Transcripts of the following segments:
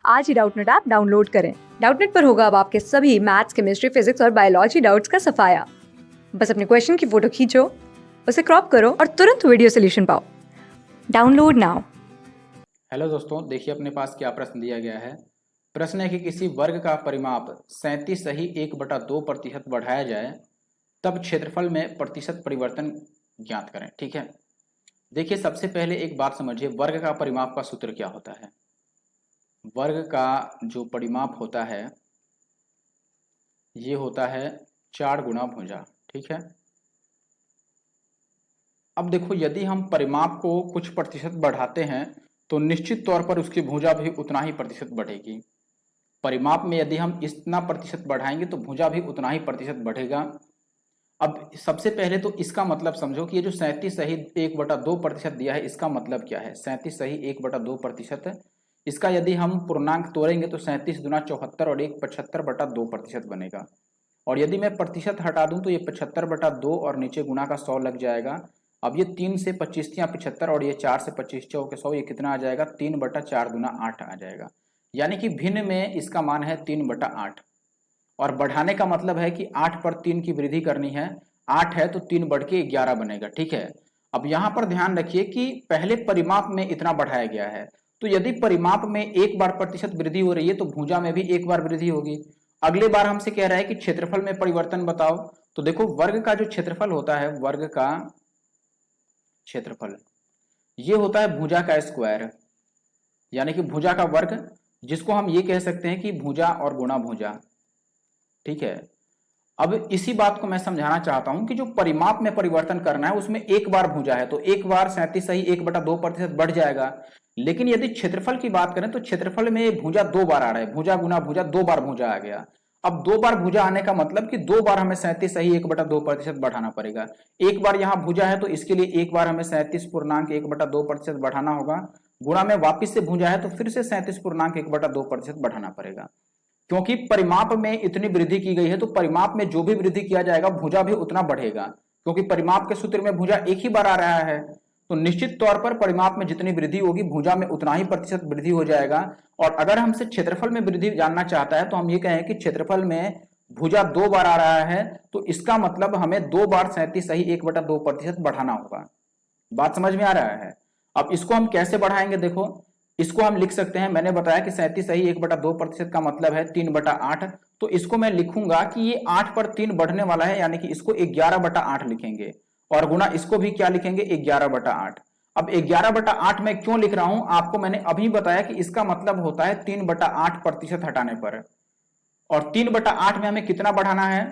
आज ही Doubtnut app download करें। Doubtnut पर होगा अब आपके सभी मैथ्स, केमिस्ट्री, फिजिक्स और बायोलॉजी डाउट्स का सफाया। बस अपने क्वेश्चन की फोटो खींचो, उसे क्रॉप करो और तुरंत वीडियो सोल्यूशन पाओ। Download now. हेलो दोस्तों, देखिए अपने पास क्या प्रश्न दिया गया है। प्रश्न है कि किसी वर्ग का परिमाप 37.2% बढ़ाया जाए तब क्षेत्रफल में प्रतिशत परिवर्तन ज्ञात करें। ठीक है, देखिए सबसे पहले एक बात समझिए, वर्ग का परिमाप का सूत्र क्या होता है। वर्ग का जो परिमाप होता है ये होता है 4 गुना भुजा। ठीक है, अब देखो यदि हम परिमाप को कुछ प्रतिशत बढ़ाते हैं तो निश्चित तौर पर उसकी भुजा भी उतना ही प्रतिशत बढ़ेगी। परिमाप में यदि हम इतना प्रतिशत बढ़ाएंगे तो भुजा भी उतना ही प्रतिशत बढ़ेगा। अब सबसे पहले तो इसका मतलब समझो कि ये जो 37.2% दिया है इसका मतलब क्या है। 37.2%, इसका यदि हम पूर्णांक तोड़ेंगे तो 37 दूना 74 और 1 75/2% बनेगा। और यदि मैं प्रतिशत हटा दूं तो ये 75/2 और नीचे गुना का 100 लग जाएगा। अब ये 3 से 25 75 और ये 4 से 25 चौके 100, ये कितना आ जाएगा 3/4 दूना 8 आ जाएगा। यानी कि भिन्न में इसका मान है 3/8। और बढ़ाने का मतलब है कि 8 पर 3 की वृद्धि करनी है। 8 है तो 3 बढ़ के 11 बनेगा। ठीक है, अब यहां पर ध्यान रखिए कि पहले परिमाप में इतना बढ़ाया गया है, तो यदि परिमाप में एक बार प्रतिशत वृद्धि हो रही है तो भुजा में भी एक बार वृद्धि होगी। अगले बार हमसे कह रहा है कि क्षेत्रफल में परिवर्तन बताओ। तो देखो वर्ग का जो क्षेत्रफल होता है, वर्ग का क्षेत्रफल ये होता है भुजा का स्क्वायर, यानी कि भुजा का वर्ग, जिसको हम ये कह सकते हैं कि भुजा और गुणा भुजा। ठीक है, अब इसी बात को मैं समझाना चाहता हूं कि जो परिमाप में परिवर्तन करना है उसमें एक बार भुजा है तो एक बार 37.1/2% बढ़ जाएगा। लेकिन यदि क्षेत्रफल की बात करें तो क्षेत्रफल में भुजा 2 बार आ रहा है, भुजा गुना भुजा 2 बार भुजा आ गया। अब 2 बार भुजा आने का मतलब कि 2 बार हमें 37.1/2% बढ़ाना पड़ेगा। एक बार यहां भुजा है तो इसके लिए एक बार हमें 37.1/2% बढ़ाना होगा। गुणा में वापिस से भुजा है तो फिर से 37.1/2% बढ़ाना पड़ेगा। क्योंकि परिमाप में इतनी वृद्धि की गई है तो परिमाप में जो भी वृद्धि किया जाएगा भुजा भी उतना बढ़ेगा, क्योंकि परिमाप के सूत्र में भुजा एक ही बार आ रहा है। तो निश्चित तौर पर परिमाप में जितनी वृद्धि होगी भुजा में उतना ही प्रतिशत वृद्धि हो जाएगा। और अगर हमसे क्षेत्रफल में वृद्धि जानना चाहता है तो हम ये कहें कि क्षेत्रफल में भुजा 2 बार आ रहा है तो इसका मतलब हमें 2 बार 37.1/2% बढ़ाना होगा। बात समझ में आ रहा है। अब इसको हम कैसे बढ़ाएंगे, देखो इसको हम लिख सकते हैं, मैंने बताया कि 37.1/2% का मतलब है 3/8। तो इसको मैं लिखूंगा कि ये 8 पर 3 बढ़ने वाला है, यानी कि इसको 11/8 लिखेंगे। और गुना इसको भी क्या लिखेंगे 11/8। अब 11/8 में क्यों लिख रहा हूं आपको मैंने अभी बताया कि इसका मतलब होता है 3/8 प्रतिशत हटाने पर। और 3/8 में हमें कितना बढ़ाना है,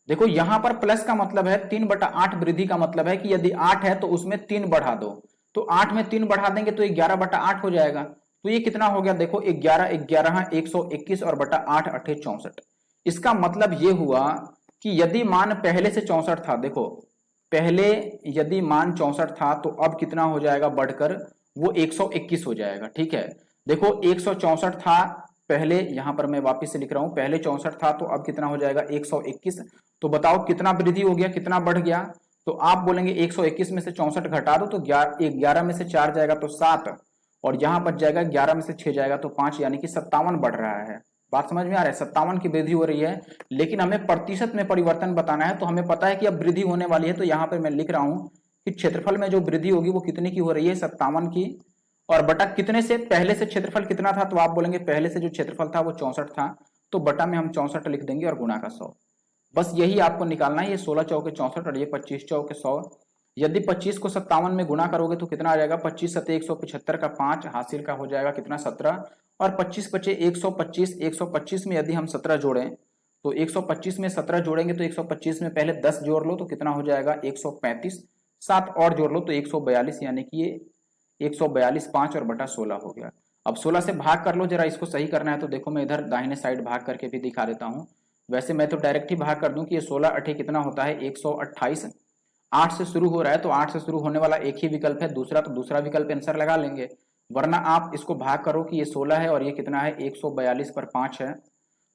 देखो यहां पर प्लस का मतलब है 3/8 वृद्धि का मतलब है कि यदि 8 है तो उसमें 3 बढ़ा दो। तो 8 में 3 बढ़ा देंगे तो 11/8 हो जाएगा। तो ये कितना हो गया, देखो 11 11 121 और बटा 8 8 64। इसका मतलब ये हुआ कि यदि मान पहले से 64 था, देखो पहले यदि मान 64 था तो अब कितना हो जाएगा बढ़कर वो 121 हो जाएगा। ठीक है, देखो 164 था पहले, यहां पर मैं वापिस से लिख रहा हूं, पहले 64 था तो अब कितना हो जाएगा 121। तो बताओ कितना वृद्धि हो गया, कितना बढ़ गया। तो आप बोलेंगे 121 में से 64 घटा दो तो 11 में से 4 जाएगा तो 7, और यहां बच जाएगा 11 में से 6 जाएगा तो 5, यानी कि 57 बढ़ रहा है। बात समझ में आ रहा है, 57 की वृद्धि हो रही है। लेकिन हमें प्रतिशत में परिवर्तन बताना है तो हमें पता है कि अब वृद्धि होने वाली है, तो यहां पर मैं लिख रहा हूं कि क्षेत्रफल में जो वृद्धि होगी वो कितने की हो रही है 57 की। और बटा कितने से, पहले से क्षेत्रफल कितना था, तो आप बोलेंगे पहले से जो क्षेत्रफल था वो 64 था, तो बटा में हम 64 लिख देंगे और गुणा का 100। बस यही आपको निकालना है, ये 16 चौके 64 और ये 25 चौके 100। यदि 25 को 57 में गुना करोगे तो कितना आ जाएगा, 25 सत्ते 175 का 5 हासिल का हो जाएगा कितना 17, और 25 बचे 125। 125 में यदि हम 17 जोड़ें तो 125 में 17 जोड़ेंगे तो 125 में पहले 10 जोड़ लो तो कितना हो जाएगा 135, 7 और जोड़ लो तो 142, यानी कि ये 142 5 और बटा 16 हो गया। अब 16 से भाग कर लो, जरा इसको सही करना है तो देखो मैं इधर दाहिने साइड भाग करके भी दिखा देता हूं। वैसे मैं तो डायरेक्ट ही भाग कर दूं कि ये 16 अठे कितना होता है 128। 8 से शुरू हो रहा है तो 8 से शुरू होने वाला एक ही विकल्प है दूसरा, तो दूसरा विकल्प आंसर लगा लेंगे। वरना आप इसको भाग करो कि ये 16 है और ये कितना है 142 पर 5 है।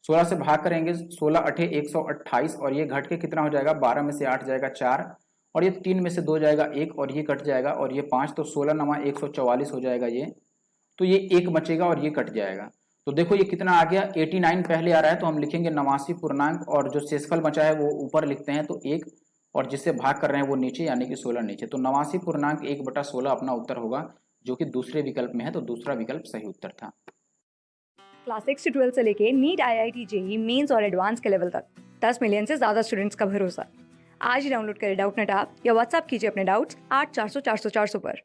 16 से भाग करेंगे 16 अठे 128 और ये घट के कितना हो जाएगा 12 में से 8 जाएगा 4, और ये 3 में से 2 जाएगा 1 और ये कट जाएगा और ये 5, तो 16 नमा 144 हो जाएगा ये। तो ये 1 बचेगा और ये कट जाएगा। तो देखो ये कितना आ गया, 89 पहले आ रहा है तो हम लिखेंगे 89 पूर्णांक, और जो शेषफल बचा है वो ऊपर लिखते हैं तो 1, और जिससे भाग कर रहे हैं वो नीचे, यानी कि 16 नीचे। तो 89 पूर्णांक 1/16 अपना उत्तर होगा, जो कि दूसरे विकल्प में है, तो दूसरा विकल्प सही उत्तर था। क्लास 6 से 12 से लेके नीट, IIT, जेईई मेंस और एडवांस के लेवल तक 10 मिलियन से ज्यादा स्टूडेंट्स का भरोसा। आज ही डाउनलोड करें डाउटनेट ऐप या व्हाट्सएप कीजिए अपने डाउट्स 8400 400 400 पर।